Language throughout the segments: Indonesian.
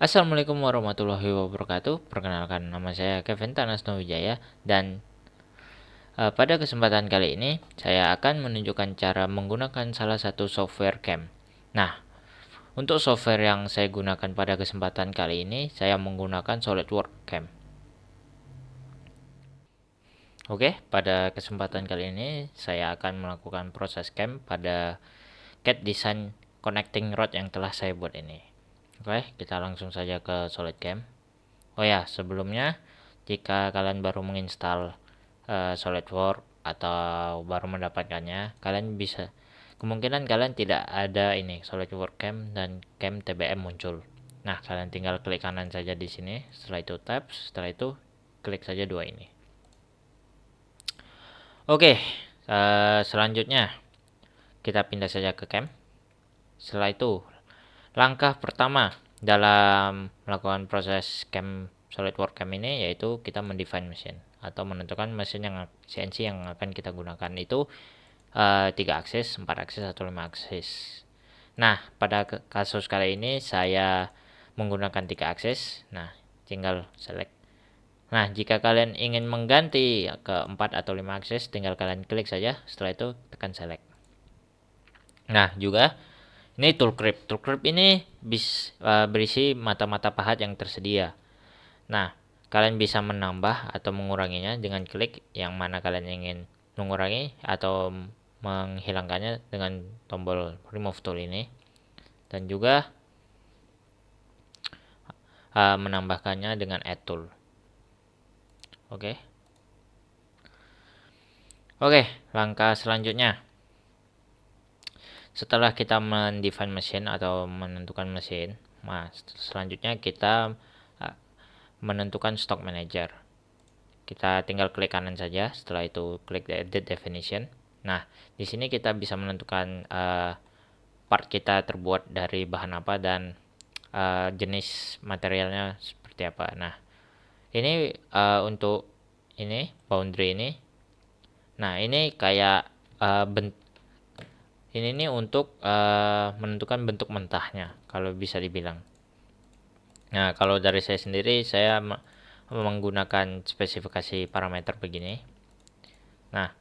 Assalamualaikum warahmatullahi wabarakatuh. Perkenalkan, nama saya Kevin Tanas Wijaya dan pada kesempatan kali ini saya akan menunjukkan cara menggunakan salah satu software cam. Nah, untuk software yang saya gunakan pada kesempatan kali ini saya menggunakan SolidWorks Cam. Oke, pada kesempatan kali ini saya akan melakukan proses cam pada CAD Design Connecting Rod yang telah saya buat ini. Oke, kita langsung saja ke SolidCam. Oh ya, sebelumnya jika kalian baru menginstal SolidWorks atau baru mendapatkannya, kalian bisa kemungkinan kalian tidak ada ini SolidWorks Cam dan Cam TBM muncul. Nah, kalian tinggal klik kanan saja di sini, setelah itu tab, setelah itu klik saja dua ini. Oke, selanjutnya kita pindah saja ke Cam. Setelah itu, langkah pertama dalam melakukan proses cam SolidWorks Cam ini yaitu kita mendefine mesin atau menentukan mesin yang CNC yang akan kita gunakan itu 3 aksis, 4 aksis atau 5 aksis. Nah, pada kasus kali ini saya menggunakan 3 aksis. Nah, tinggal select. Nah, jika kalian ingin mengganti ke 4 atau 5 aksis, tinggal kalian klik saja, setelah itu tekan select. Nah, juga ini tool grip. Tool grip ini berisi mata-mata pahat yang tersedia. Nah, kalian bisa menambah atau menguranginya dengan klik yang mana kalian ingin mengurangi atau menghilangkannya dengan tombol remove tool ini. Dan juga menambahkannya dengan add tool. Oke. Oke, langkah selanjutnya. Setelah kita mendefine mesin atau menentukan mesin, selanjutnya kita menentukan stock manager. Kita tinggal klik kanan saja, setelah itu klik edit definition. Nah, di sini kita bisa menentukan part kita terbuat dari bahan apa dan jenis materialnya seperti apa. Nah, ini untuk ini boundary ini. Nah, ini kayak ini nih untuk menentukan bentuk mentahnya kalau bisa dibilang. Nah, kalau dari saya sendiri saya menggunakan spesifikasi parameter begini. Nah,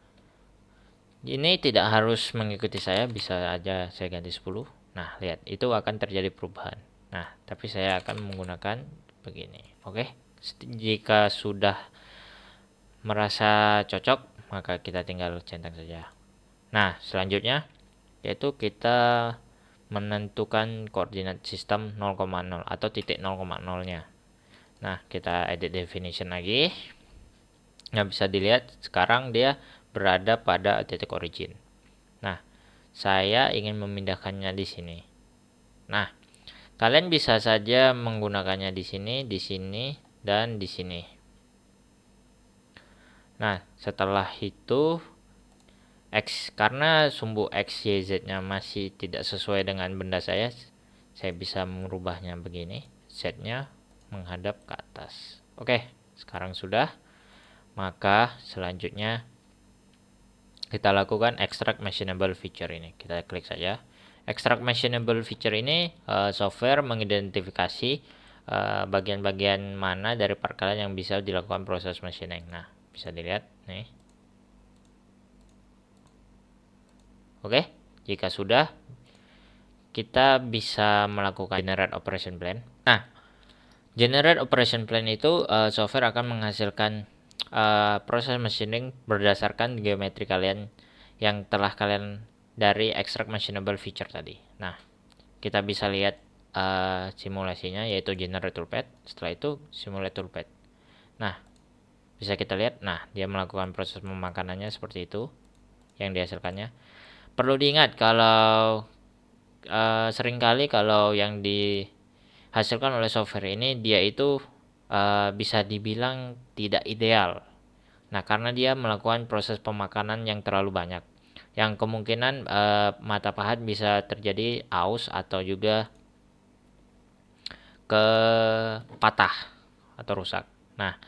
ini tidak harus mengikuti saya, bisa aja saya ganti 10. Nah, lihat, itu akan terjadi perubahan. Nah, tapi saya akan menggunakan begini. Oke. Jika sudah merasa cocok, maka kita tinggal centang saja. Nah, selanjutnya yaitu kita menentukan koordinat sistem 0,0 atau titik 0,0-nya. Nah, kita edit definition lagi. Nah, bisa dilihat sekarang dia berada pada titik origin. Nah, saya ingin memindahkannya di sini. Nah, kalian bisa saja menggunakannya di sini, dan di sini. Nah, setelah itu karena sumbu X, Y, Z-nya masih tidak sesuai dengan benda saya bisa merubahnya begini. Z-nya menghadap ke atas. Oke, sekarang sudah. Maka selanjutnya kita lakukan extract machinable feature ini. Kita klik saja. Extract machinable feature ini software mengidentifikasi bagian-bagian mana dari part kalian yang bisa dilakukan proses machining. Nah, bisa dilihat nih. Oke, jika sudah, kita bisa melakukan generate operation plan. Nah, generate operation plan itu software akan menghasilkan proses machining berdasarkan geometri kalian yang telah kalian dari extract machinable feature tadi. Nah, kita bisa lihat simulasinya yaitu generate toolpath. Setelah itu simulate toolpath. Nah, bisa kita lihat. Nah, dia melakukan proses pemakanannya seperti itu yang dihasilkannya. Perlu diingat kalau seringkali kalau yang dihasilkan oleh software ini dia itu bisa dibilang tidak ideal. Nah, karena dia melakukan proses pemakanan yang terlalu banyak, yang kemungkinan mata pahat bisa terjadi aus atau juga ke patah atau rusak. Nah,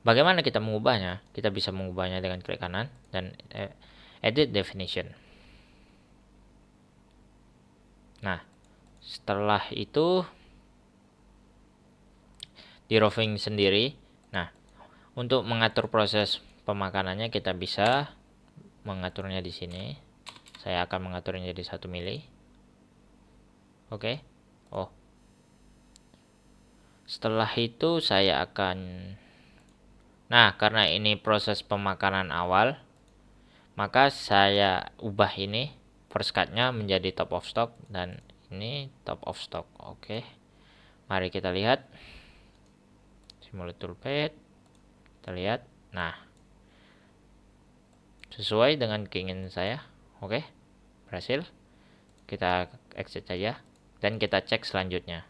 bagaimana kita mengubahnya? Kita bisa mengubahnya dengan klik kanan dan edit definition. Nah, setelah itu di roving sendiri. Nah, untuk mengatur proses pemakanannya kita bisa mengaturnya di sini. Saya akan mengaturnya jadi 1 mili. Oke. Oh. Setelah itu saya akan karena ini proses pemakanan awal, maka saya ubah ini first cut-nya menjadi top of stock dan ini top of stock. Oke. Mari kita lihat. Simulate toolpath. Kita lihat. Nah, sesuai dengan keinginan saya. Oke. Berhasil. Kita exit saja dan kita cek selanjutnya.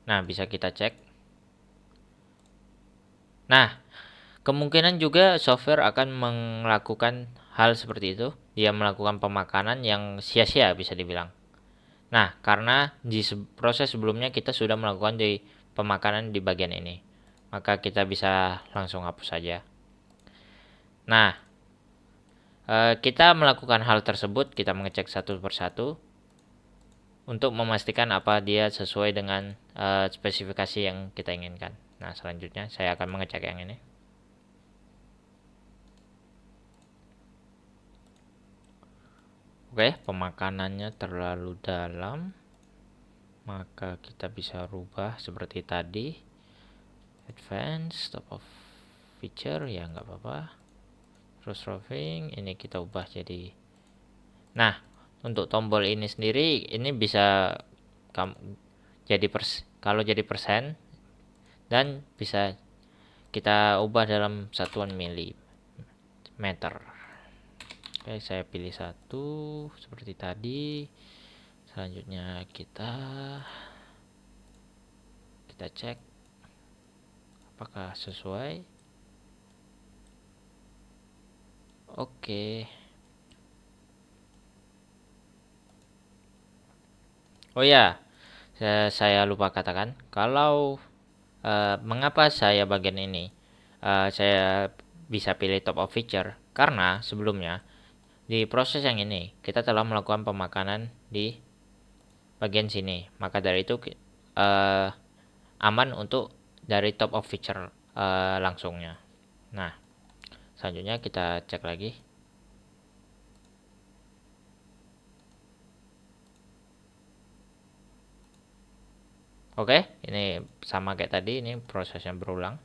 Nah, bisa kita cek. Nah, kemungkinan juga software akan melakukan hal seperti itu. Dia melakukan pemakanan yang sia-sia bisa dibilang. Nah, karena di proses sebelumnya kita sudah melakukan di pemakanan di bagian ini. Maka kita bisa langsung hapus saja. Nah, kita melakukan hal tersebut, kita mengecek satu persatu untuk memastikan apa dia sesuai dengan spesifikasi yang kita inginkan. Nah, selanjutnya saya akan mengecek yang ini. Oke, pemakanannya terlalu dalam, maka kita bisa rubah seperti tadi. Advance, top of feature, ya nggak apa-apa. Terus roving, ini kita ubah jadi. Nah, untuk tombol ini sendiri, ini bisa jadi kalau jadi persen dan bisa kita ubah dalam satuan milimeter. Oke, saya pilih satu seperti tadi. Selanjutnya kita cek apakah sesuai. Oke. Oh ya, saya lupa katakan kalau mengapa saya bagian ini saya bisa pilih top of feature karena sebelumnya di proses yang ini kita telah melakukan pemakanan di bagian sini, maka dari itu aman untuk dari top of feature langsungnya. Nah, selanjutnya kita cek lagi. Oke, ini sama kayak tadi, ini prosesnya berulang.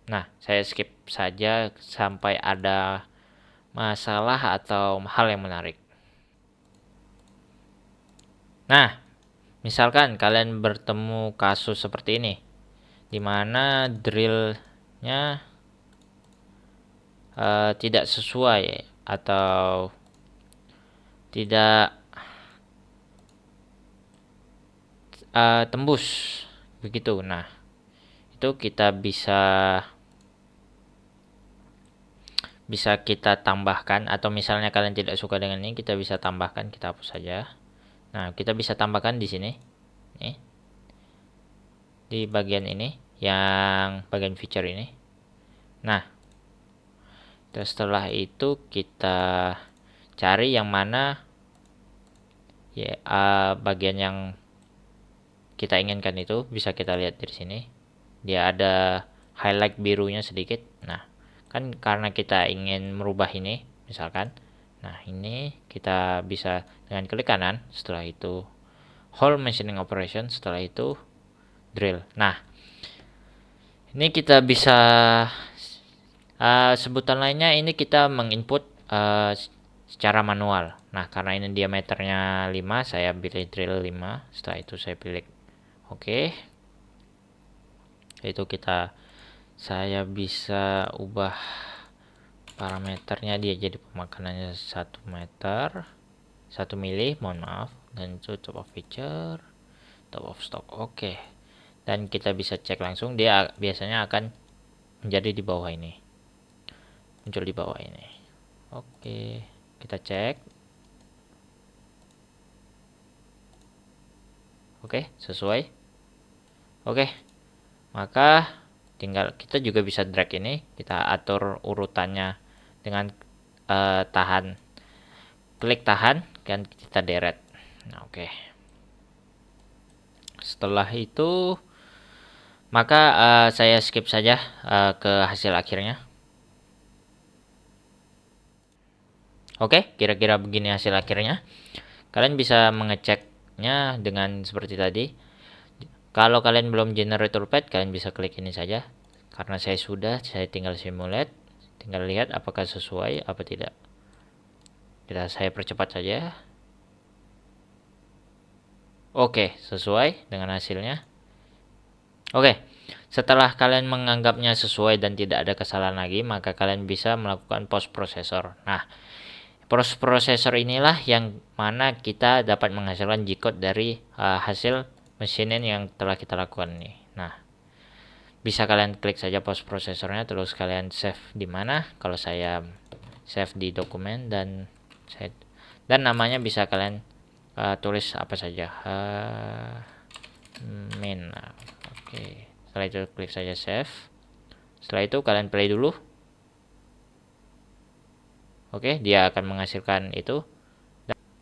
Nah, saya skip saja sampai ada masalah atau hal yang menarik. Nah, misalkan kalian bertemu kasus seperti ini, di mana drillnya tidak sesuai atau tidak tembus begitu. Nah, itu kita bisa kita tambahkan, atau misalnya kalian tidak suka dengan ini, kita bisa tambahkan, kita hapus saja. Nah, kita bisa tambahkan di sini nih, di bagian ini, yang bagian feature ini. Nah, terus setelah itu kita cari yang mana ya bagian yang kita inginkan. Itu bisa kita lihat dari sini, dia ada highlight birunya sedikit. Nah, kan karena kita ingin merubah ini misalkan, nah ini kita bisa dengan klik kanan, setelah itu hole machining operation, setelah itu drill. Nah, ini kita bisa sebutan lainnya, ini kita menginput secara manual. Nah, karena ini diameternya 5, saya pilih drill 5. Setelah itu saya pilih oke. Itu saya bisa ubah parameternya, dia jadi pemakanannya 1 meter 1 mili, mohon maaf, dan itu top of feature, top of stock. Oke. Dan kita bisa cek langsung, dia biasanya akan menjadi di bawah ini, muncul di bawah ini. Oke, kita cek. Oke, sesuai. Oke, maka tinggal kita juga bisa drag ini, kita atur urutannya dengan tahan klik tahan dan kita deret. Nah, oke. Setelah itu maka saya skip saja ke hasil akhirnya. Oke, kira-kira begini hasil akhirnya. Kalian bisa mengeceknya dengan seperti tadi. Kalau kalian belum generator pad, kalian bisa klik ini saja. Karena saya tinggal simulate, tinggal lihat apakah sesuai apa tidak. Saya percepat saja. Oke, sesuai dengan hasilnya. Oke, setelah kalian menganggapnya sesuai dan tidak ada kesalahan lagi, maka kalian bisa melakukan post processor. Nah, post processor inilah yang mana kita dapat menghasilkan G-code dari hasil mesin yang telah kita lakukan nih. Nah, bisa kalian klik saja post prosesornya, terus kalian save di mana. Kalau saya save di dokumen dan namanya bisa kalian tulis apa saja, main. Oke, setelah itu klik saja save. Setelah itu kalian play dulu. Oke, dia akan menghasilkan itu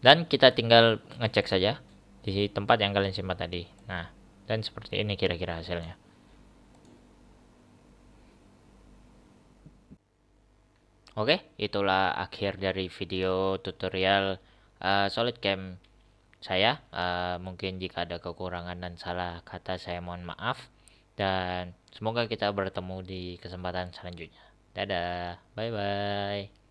dan kita tinggal ngecek saja di tempat yang kalian simpan tadi. Nah, dan seperti ini kira-kira hasilnya. Oke, itulah akhir dari video tutorial SolidCam saya. Mungkin jika ada kekurangan dan salah kata, saya mohon maaf. Dan semoga kita bertemu di kesempatan selanjutnya. Dadah, bye bye.